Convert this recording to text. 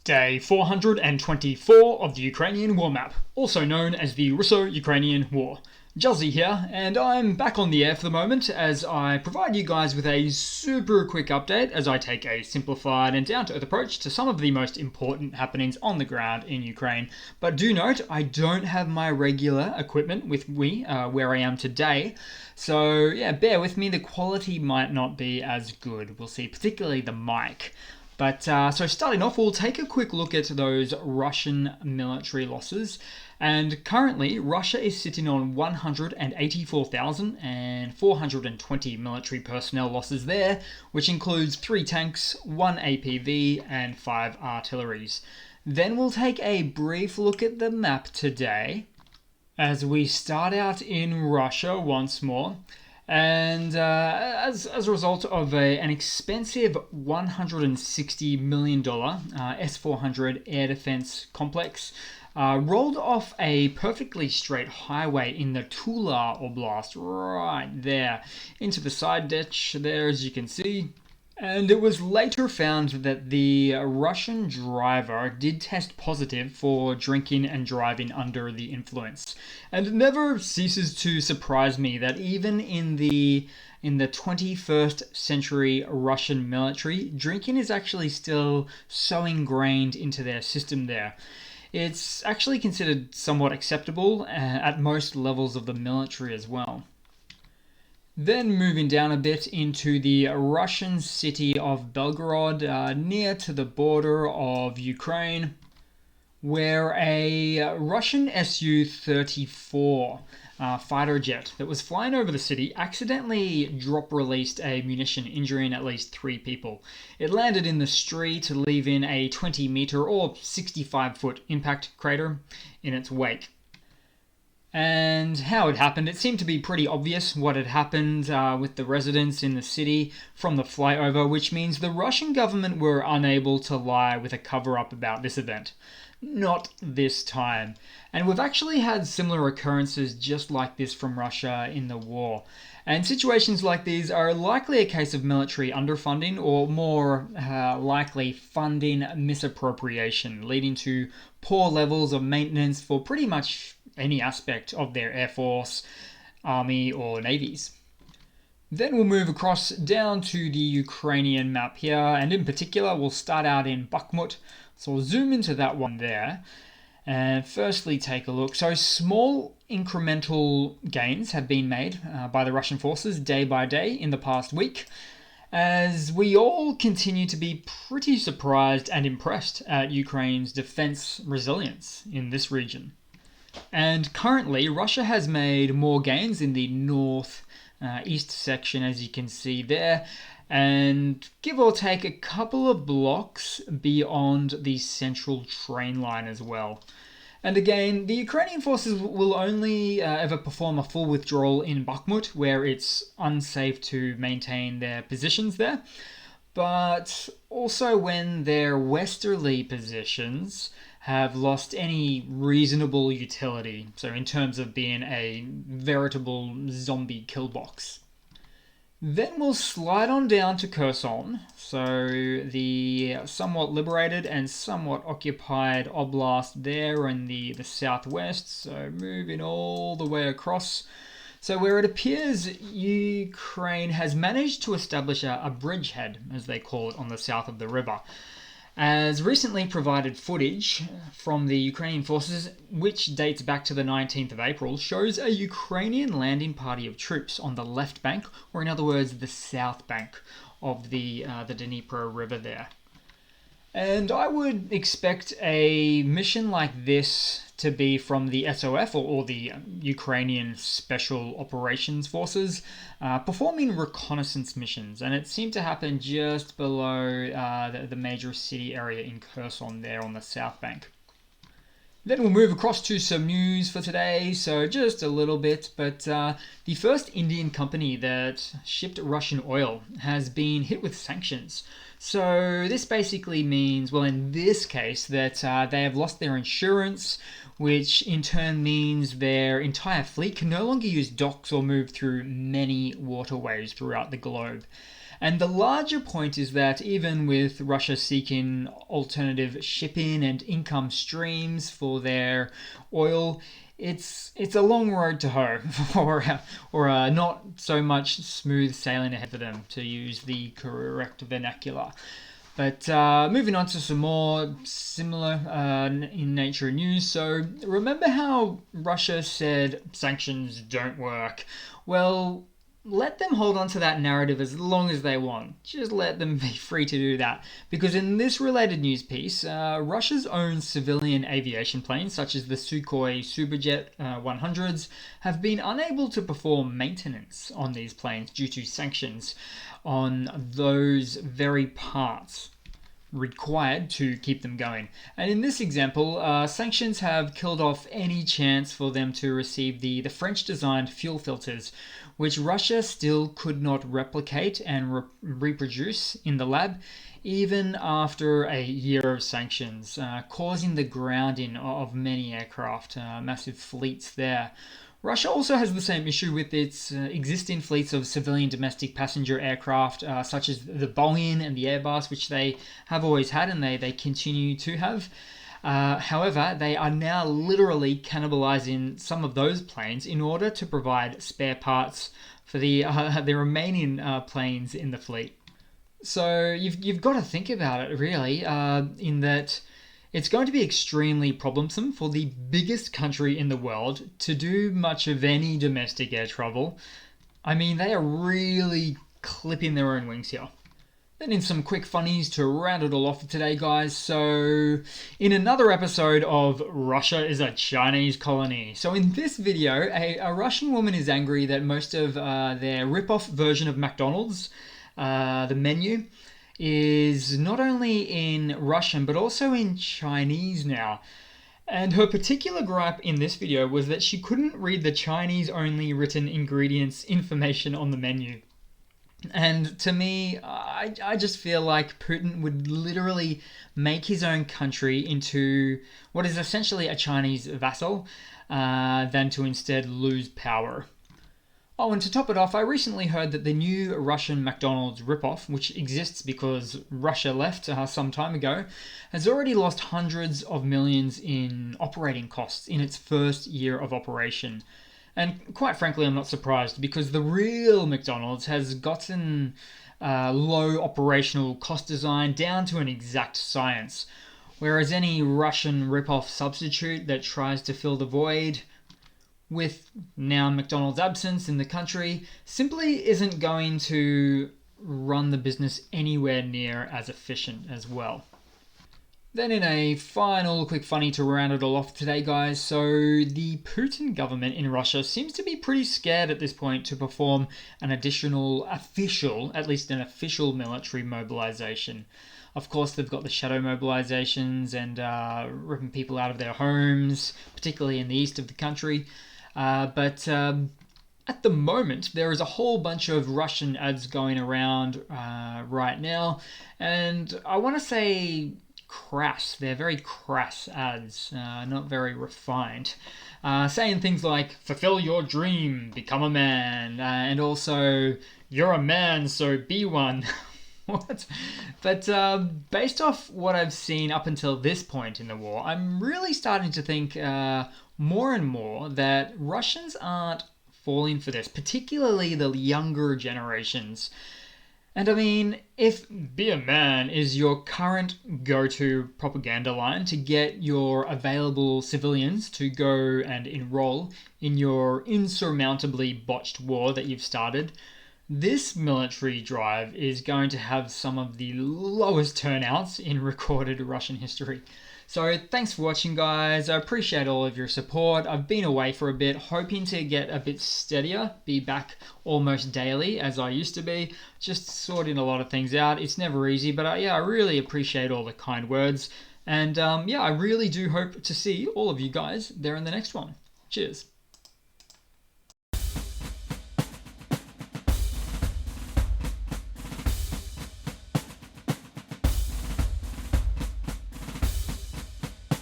Day 424 of the Ukrainian War Map, also known as the Russo-Ukrainian War. Juzzy here, and I'm back on the air for the moment as I provide you guys with a super quick update as I take a simplified and down-to-earth approach to some of the most important happenings on the ground in Ukraine. But do note, I don't have my regular equipment with me where I am today, so yeah, bear with me, the quality might not be as good. We'll see, particularly the mic. But so starting off, we'll take a quick look at those Russian military losses. And currently, Russia is sitting on 184,420 military personnel losses there, which includes 3 tanks, 1 APV, and 5 artilleries. Then we'll take a brief look at the map today, as we start out in Russia once more. And as a result of an expensive $160 million S-400 air defense complex, rolled off a perfectly straight highway in the Tula Oblast, right there, into the side ditch there, as you can see. And it was later found that the Russian driver did test positive for drinking and driving under the influence. And it never ceases to surprise me that even in the 21st century Russian military, drinking is actually still so ingrained into their system there. It's actually considered somewhat acceptable at most levels of the military as well. Then moving down a bit into the Russian city of Belgorod, near to the border of Ukraine, where a Russian Su-34 fighter jet that was flying over the city accidentally drop-released a munition, injuring at least 3 people. It landed in the street, leaving a 20-meter or 65-foot impact crater in its wake. And how it happened, it seemed to be pretty obvious what had happened with the residents in the city from the flyover, which means the Russian government were unable to lie with a cover-up about this event. Not this time. And we've actually had similar occurrences just like this from Russia in the war. And situations like these are likely a case of military underfunding, or more likely funding misappropriation, leading to poor levels of maintenance for pretty much any aspect of their air force, army, or navies. Then we'll move across down to the Ukrainian map here, and in particular we'll start out in Bakhmut. So we'll zoom into that one there, and firstly take a look. So small incremental gains have been made by the Russian forces day by day in the past week, as we all continue to be pretty surprised and impressed at Ukraine's defense resilience in this region. And currently, Russia has made more gains in the north-east section, as you can see there, and give or take a couple of blocks beyond the central train line as well. And again, the Ukrainian forces will only ever perform a full withdrawal in Bakhmut, where it's unsafe to maintain their positions there, but also when their westerly positions have lost any reasonable utility, so in terms of being a veritable zombie kill box. Then we'll slide on down to Kherson, so the somewhat liberated and somewhat occupied oblast there in the southwest, so moving all the way across. So where it appears Ukraine has managed to establish a bridgehead, as they call it, on the south of the river, as recently provided footage from the Ukrainian forces, which dates back to the 19th of April, shows a Ukrainian landing party of troops on the left bank, or in other words, the south bank of the Dnipro River there. And I would expect a mission like this to be from the SOF, or the Ukrainian Special Operations Forces, performing reconnaissance missions. And it seemed to happen just below the major city area in Kherson there on the south bank. Then we'll move across to some news for today, so just a little bit, but the first Indian company that shipped Russian oil has been hit with sanctions. So this basically means, well, in this case, that they have lost their insurance, which in turn means their entire fleet can no longer use docks or move through many waterways throughout the globe. And the larger point is that even with Russia seeking alternative shipping and income streams for their oil, it's a long road to hoe, or not so much smooth sailing ahead for them, to use the correct vernacular. But moving on to some more similar in nature news. So remember how Russia said sanctions don't work? Well, let them hold on to that narrative as long as they want. Just let them be free to do that. Because in this related news piece, Russia's own civilian aviation planes, such as the Sukhoi Superjet 100s, have been unable to perform maintenance on these planes due to sanctions on those very parts required to keep them going. And in this example, sanctions have killed off any chance for them to receive the French-designed fuel filters, which Russia still could not replicate and reproduce in the lab, even after a year of sanctions, causing the grounding of many aircraft, massive fleets there. Russia also has the same issue with its existing fleets of civilian domestic passenger aircraft, such as the Boeing and the Airbus, which they have always had and they continue to have. However, they are now literally cannibalizing some of those planes in order to provide spare parts for the remaining planes in the fleet. So you've got to think about it, really, in that it's going to be extremely problemsome for the biggest country in the world to do much of any domestic air travel. I mean, they are really clipping their own wings here. Then in some quick funnies to round it all off for today, guys. So, in another episode of Russia is a Chinese colony. So in this video, a Russian woman is angry that most of their rip-off version of McDonald's, the menu, is not only in Russian but also in Chinese now. And her particular gripe in this video was that she couldn't read the Chinese-only written ingredients information on the menu. And to me, I just feel like Putin would literally make his own country into what is essentially a Chinese vassal, than to instead lose power. Oh, and to top it off, I recently heard that the new Russian McDonald's ripoff, which exists because Russia left some time ago, has already lost hundreds of millions in operating costs in its first year of operation. And quite frankly, I'm not surprised, because the real McDonald's has gotten low operational cost design down to an exact science, whereas any Russian ripoff substitute that tries to fill the void with now McDonald's absence in the country simply isn't going to run the business anywhere near as efficient as well. Then in a final quick funny to round it all off today, guys, so the Putin government in Russia seems to be pretty scared at this point to perform an additional at least an official military mobilization. Of course, they've got the shadow mobilizations and ripping people out of their homes, particularly in the east of the country. But at the moment, there is a whole bunch of Russian ads going around right now, and I want to say crass. They're very crass ads, not very refined, saying things like "fulfill your dream, become a man," and also "you're a man, so be one." What? But based off what I've seen up until this point in the war, I'm really starting to think more and more that Russians aren't falling for this, particularly the younger generations. And I mean, if "be a man" is your current go-to propaganda line to get your available civilians to go and enroll in your insurmountably botched war that you've started, this military drive is going to have some of the lowest turnouts in recorded Russian history. So thanks for watching, guys. I appreciate all of your support. I've been away for a bit, hoping to get a bit steadier, be back almost daily as I used to be, just sorting a lot of things out. It's never easy, but I really appreciate all the kind words. And I really do hope to see all of you guys there in the next one. Cheers.